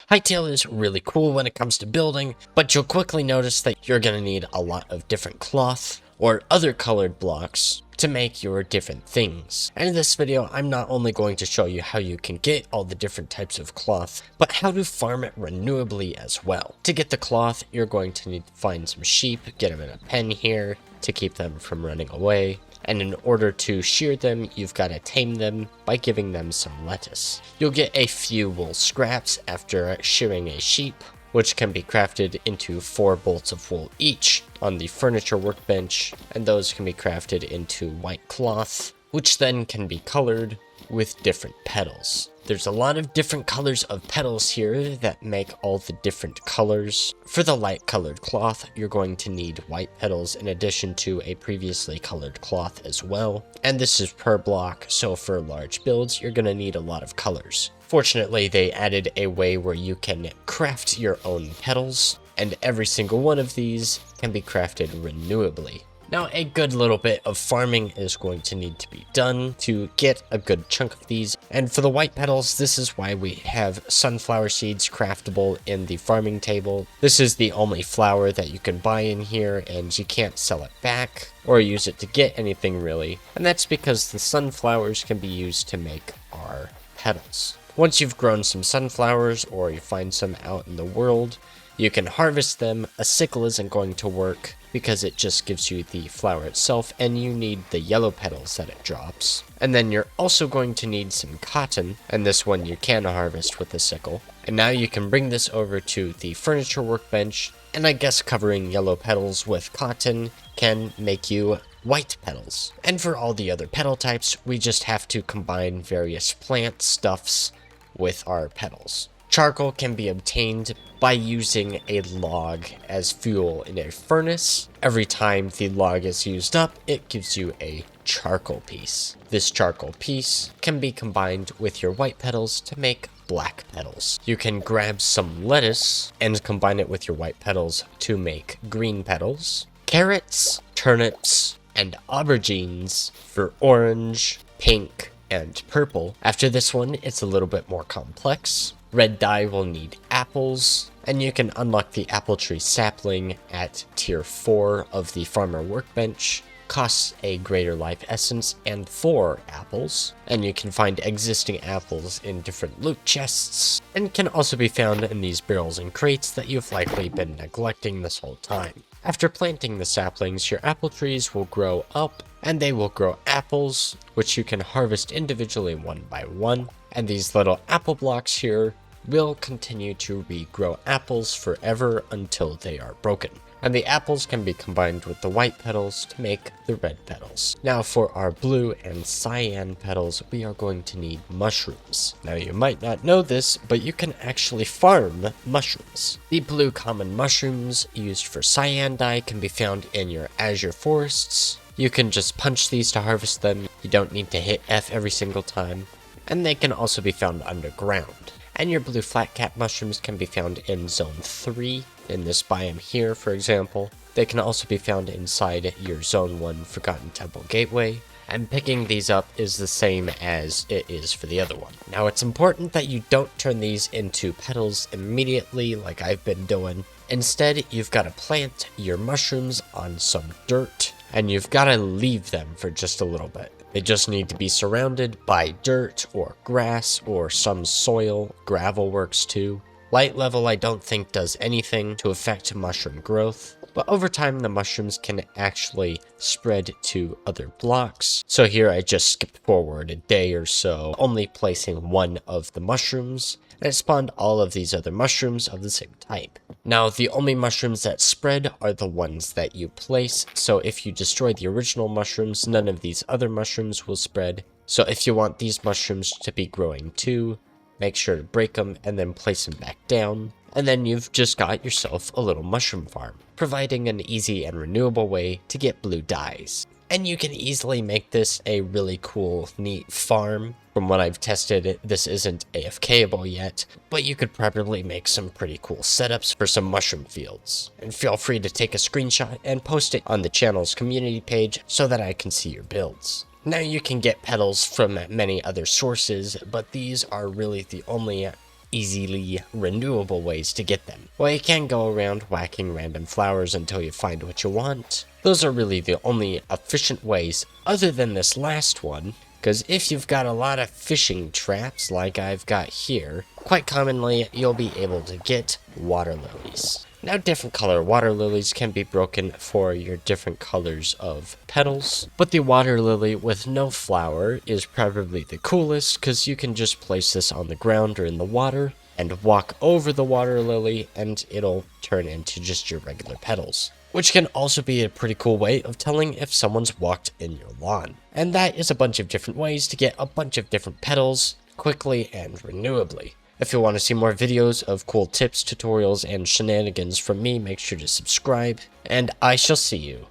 Hytale is really cool when it comes to building, but you'll quickly notice that you're going to need a lot of different cloth or other colored blocks to make your different things. And in this video, I'm not only going to show you how you can get all the different types of cloth, but how to farm it renewably as well. To get the cloth, you're going to need to find some sheep, get them in a pen here to keep them from running away. And in order to shear them, you've got to tame them by giving them some lettuce. You'll get a few wool scraps after shearing a sheep, which can be crafted into 4 bolts of wool each on the furniture workbench, and those can be crafted into white cloth, which then can be colored with different petals. There's a lot of different colors of petals here that make all the different colors. For the light colored cloth, you're going to need white petals in addition to a previously colored cloth as well. And this is per block, so for large builds, you're going to need a lot of colors. Fortunately, they added a way where you can craft your own petals, and every single one of these can be crafted renewably. Now, a good little bit of farming is going to need to be done to get a good chunk of these. And for the white petals, this is why we have sunflower seeds craftable in the farming table. This is the only flower that you can buy in here, and you can't sell it back or use it to get anything really. And that's because the sunflowers can be used to make our petals. Once you've grown some sunflowers, or you find some out in the world, you can harvest them. A sickle isn't going to work because it just gives you the flower itself, and you need the yellow petals that it drops. And then you're also going to need some cotton, and this one you can harvest with a sickle. And now you can bring this over to the furniture workbench, and I guess covering yellow petals with cotton can make you white petals. And for all the other petal types, we just have to combine various plant stuffs with our petals. Charcoal can be obtained by using a log as fuel in a furnace. Every time the log is used up, it gives you a charcoal piece. This charcoal piece can be combined with your white petals to make black petals. You can grab some lettuce and combine it with your white petals to make green petals. Carrots, turnips, and aubergines for orange, pink, and purple. After this one, it's a little bit more complex. Red dye will need apples, and you can unlock the apple tree sapling at tier 4 of the farmer workbench. Costs a greater life essence and 4 apples, and you can find existing apples in different loot chests, and can also be found in these barrels and crates that you've likely been neglecting this whole time. After planting the saplings, your apple trees will grow up, and they will grow apples, which you can harvest individually one by one. And these little apple blocks here will continue to regrow apples forever until they are broken. And the apples can be combined with the white petals to make the red petals. Now for our blue and cyan petals, we are going to need mushrooms. Now you might not know this, but you can actually farm mushrooms. The blue common mushrooms used for cyan dye can be found in your azure forests. You can just punch these to harvest them. You don't need to hit F every single time. And they can also be found underground. And your blue flatcap mushrooms can be found in zone 3, in this biome here, for example. They can also be found inside your zone 1 Forgotten Temple Gateway, and picking these up is the same as it is for the other one. Now it's important that you don't turn these into petals immediately like I've been doing. Instead, you've got to plant your mushrooms on some dirt, and you've got to leave them for just a little bit. They just need to be surrounded by dirt or grass or some soil. Gravel works too. Light level I don't think does anything to affect mushroom growth, but over time the mushrooms can actually spread to other blocks. So here I just skipped forward a day or so, only placing one of the mushrooms, and it spawned all of these other mushrooms of the same type. Now, the only mushrooms that spread are the ones that you place, so if you destroy the original mushrooms, none of these other mushrooms will spread. So if you want these mushrooms to be growing too, make sure to break them and then place them back down. And then you've just got yourself a little mushroom farm, providing an easy and renewable way to get blue dyes. And you can easily make this a really cool, neat farm. From what I've tested, this isn't AFKable yet, but you could probably make some pretty cool setups for some mushroom fields. And feel free to take a screenshot and post it on the channel's community page so that I can see your builds. Now you can get petals from many other sources, but these are really the only easily renewable ways to get them. Well, you can go around whacking random flowers until you find what you want. Those are really the only efficient ways other than this last one, because if you've got a lot of fishing traps like I've got here, quite commonly you'll be able to get water lilies. Now, different color water lilies can be broken for your different colors of petals, but the water lily with no flower is probably the coolest because you can just place this on the ground or in the water and walk over the water lily and it'll turn into just your regular petals, which can also be a pretty cool way of telling if someone's walked in your lawn. And that is a bunch of different ways to get a bunch of different petals quickly and renewably. If you want to see more videos of cool tips, tutorials, and shenanigans from me, make sure to subscribe, and I shall see you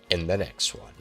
in the next one.